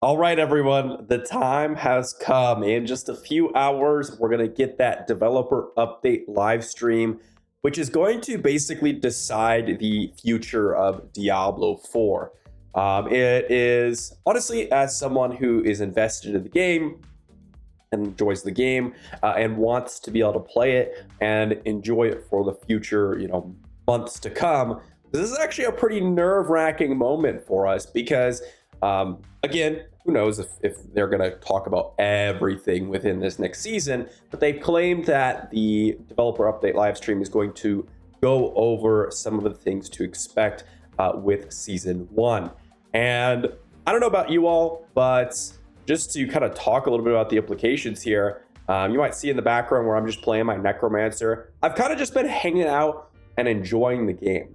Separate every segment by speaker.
Speaker 1: All right, everyone, the time has come. In just a few hours, we're going to get that developer update live stream, which is going to basically decide the future of Diablo 4. It is honestly, as someone who is invested in the game and enjoys the game and wants to be able to play it and enjoy it for the future, months to come, this is actually a pretty nerve-wracking moment for us because again, who knows if they're going to talk about everything within this next season, but they've claimed that the developer update live stream is going to go over some of the things to expect with season 1. And I don't know about you all, but just to kind of talk a little bit about the implications here, you might see in the background where I'm just playing my Necromancer. I've kind of just been hanging out and enjoying the game,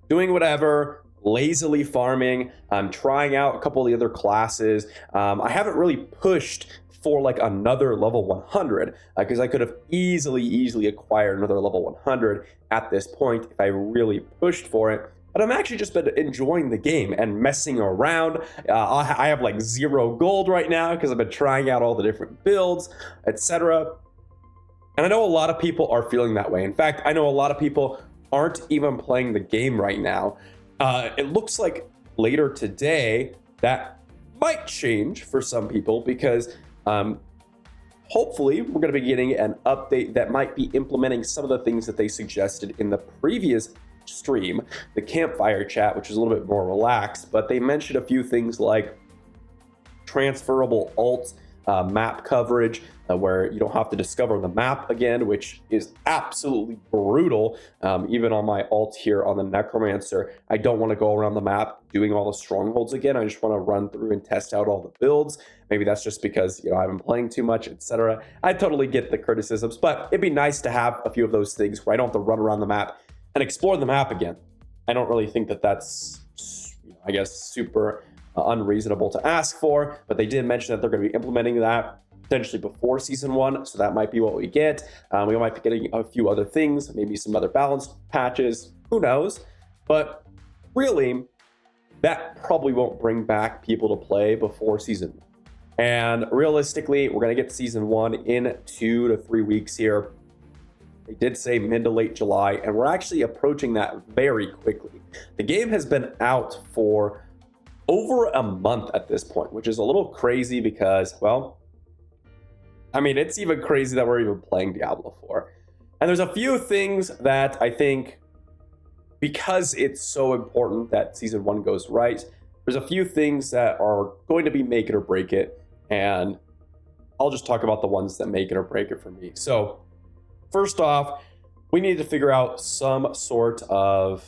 Speaker 1: doing whatever, lazily farming. I'm trying out a couple of the other classes. I haven't really pushed for like another level 100 because I could have easily acquired another level 100 at this point if I really pushed for it. But I'm actually just been enjoying the game and messing around. I have like 0 gold right now because I've been trying out all the different builds, etc. And I know a lot of people are feeling that way. In fact, I know a lot of people aren't even playing the game right now. It looks like later today that might change for some people because hopefully we're going to be getting an update that might be implementing some of the things that they suggested in the previous stream, the campfire chat, which is a little bit more relaxed, but they mentioned a few things like transferable alts, map coverage, where you don't have to discover the map again, which is absolutely brutal. Even on my alt here on the Necromancer, I don't want to go around the map doing all the strongholds again. I just want to run through and test out all the builds. Maybe that's just because I've been playing too much, etc. I totally get the criticisms, but it'd be nice to have a few of those things where I don't have to run around the map and explore the map again. I don't really think that that's, I guess, super unreasonable to ask for, but they did mention that they're going to be implementing that potentially before season 1, so that might be what we get. We might be getting a few other things, maybe some other balance patches, who knows, but really that probably won't bring back people to play before season 1. And realistically, we're going to get season 1 in 2 to 3 weeks here. They did say mid to late July, and we're actually approaching that very quickly. The game has been out for over a month at this point, which is a little crazy because, well, I mean, it's even crazy that we're even playing Diablo 4. And there's a few things that I think, because it's so important that season 1 goes right, there's a few things that are going to be make it or break it. And I'll just talk about the ones that make it or break it for me. So first off, we need to figure out some sort of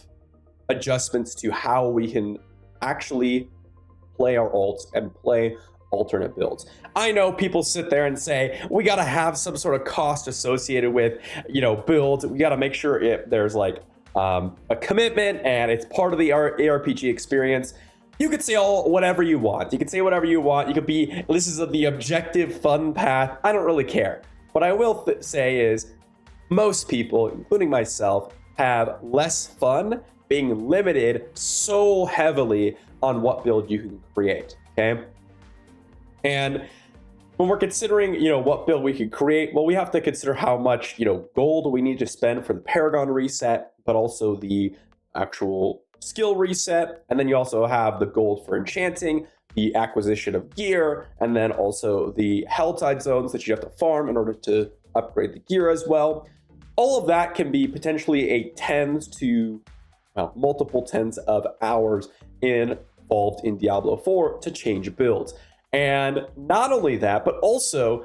Speaker 1: adjustments to how we can actually play our ults and play alternate builds. I know people sit there and say we got to have some sort of cost associated with builds. We got to make sure there's like a commitment and it's part of the ARPG experience. You could say whatever you want. You could say whatever you want. You could be, this is the objective fun path. I don't really care. What I will say is most people, including myself, have less fun being limited so heavily on what build you can create, okay? And when we're considering, what build we could create, well, we have to consider how much, gold we need to spend for the Paragon reset, but also the actual skill reset. And then you also have the gold for enchanting, the acquisition of gear, and then also the Helltide zones that you have to farm in order to upgrade the gear as well. All of that can be potentially a multiple tens of hours involved in Diablo 4 to change builds. And not only that, but also,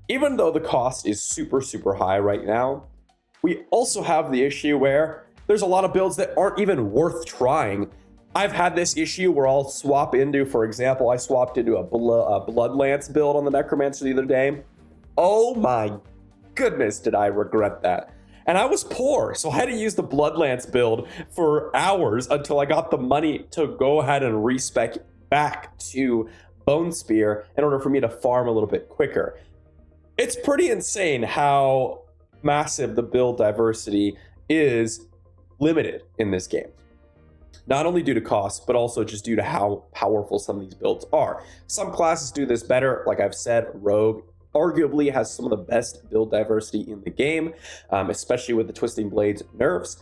Speaker 1: even though the cost is super high right now, we also have the issue where there's a lot of builds that aren't even worth trying. I've had this issue where I'll swap into, for example, I swapped into a Bloodlance build on the Necromancer the other day. Oh my goodness, did I regret that. And I was poor, so I had to use the Bloodlance build for hours until I got the money to go ahead and respec back to Bone Spear in order for me to farm a little bit quicker. It's pretty insane how massive the build diversity is limited in this game. not only due to cost, but also just due to how powerful some of these builds are. Some classes do this better. Like I've said, Rogue arguably has some of the best build diversity in the game, especially with the Twisting Blades nerfs.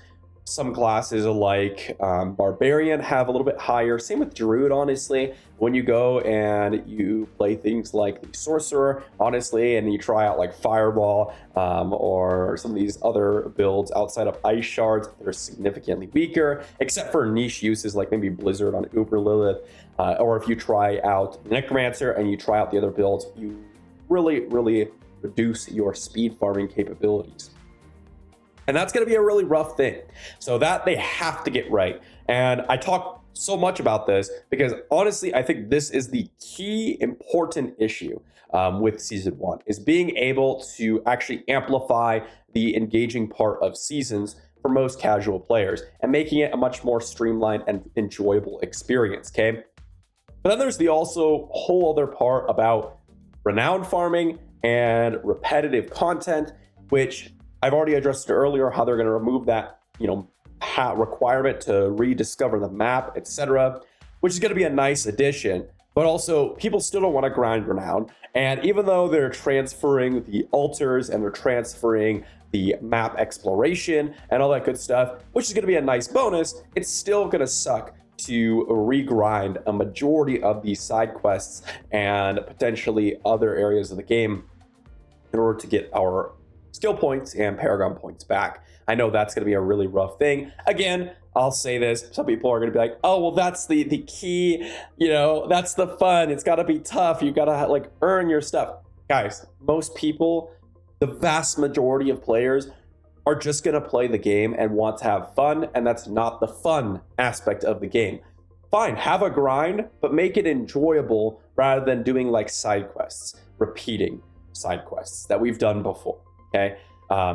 Speaker 1: Some classes like Barbarian have a little bit higher. Same with Druid, honestly. When you go and you play things like the Sorcerer, honestly, and you try out like Fireball or some of these other builds outside of Ice Shards, they're significantly weaker, except for niche uses like maybe Blizzard on Uber Lilith. Or if you try out Necromancer and you try out the other builds, you really reduce your speed farming capabilities. And that's going to be a really rough thing. So that they have to get right. And I talk so much about this because honestly, I think this is the key important issue with Season 1, is being able to actually amplify the engaging part of Seasons for most casual players and making it a much more streamlined and enjoyable experience, okay? But then there's the also whole other part about renown farming and repetitive content, which I've already addressed it earlier, how they're going to remove that, requirement to rediscover the map, etc., which is going to be a nice addition. But also, people still don't want to grind renown. And even though they're transferring the altars and they're transferring the map exploration and all that good stuff, which is going to be a nice bonus, it's still going to suck to regrind a majority of these side quests and potentially other areas of the game in order to get our skill points and Paragon points back. I know that's going to be a really rough thing. Again, I'll say this, some people are going to be like, oh, well, that's the key, that's the fun. It's got to be tough. You got to like earn your stuff. Guys, most people, the vast majority of players are just going to play the game and want to have fun, and that's not the fun aspect of the game. Fine, have a grind, but make it enjoyable rather than doing like side quests, repeating side quests that we've done before. Okay,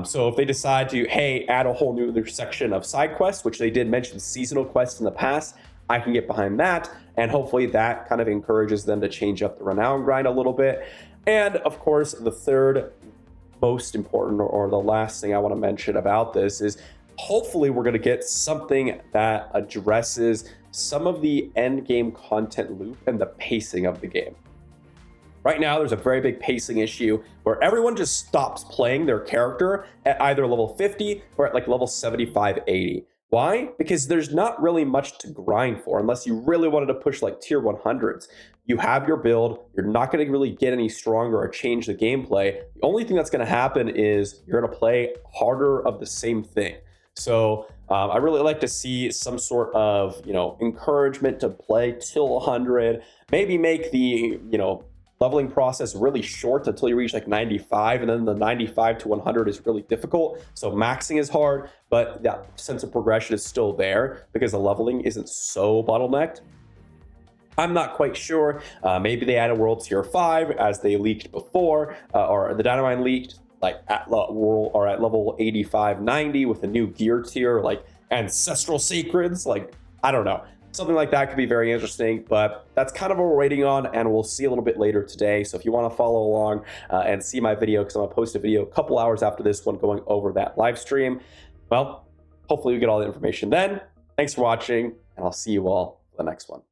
Speaker 1: so if they decide to, hey, add a whole new section of side quests, which they did mention seasonal quests in the past, I can get behind that, and hopefully that kind of encourages them to change up the renown grind a little bit. And of course, the third most important, or the last thing I want to mention about this, is hopefully we're going to get something that addresses some of the end game content loop and the pacing of the game. Right now, there's a very big pacing issue where everyone just stops playing their character at either level 50 or at like level 75, 80. Why? Because there's not really much to grind for unless you really wanted to push like tier 100s. You have your build, you're not going to really get any stronger or change the gameplay. The only thing that's going to happen is you're going to play harder of the same thing. So I really like to see some sort of, encouragement to play till 100, maybe make the, leveling process really short until you reach like 95, and then the 95 to 100 is really difficult. So maxing is hard, but that sense of progression is still there because the leveling isn't so bottlenecked. I'm not quite sure. Maybe they added World Tier 5 as they leaked before, or the Dynamine leaked like at world or at level 85, 90 with a new gear tier like Ancestral Sacreds. Like, I don't know. Something like that could be very interesting, but that's kind of what we're waiting on, and we'll see a little bit later today. So if you want to follow along and see my video, because I'm going to post a video a couple hours after this one going over that live stream, well, hopefully you get all the information then. Thanks for watching, and I'll see you all for the next one.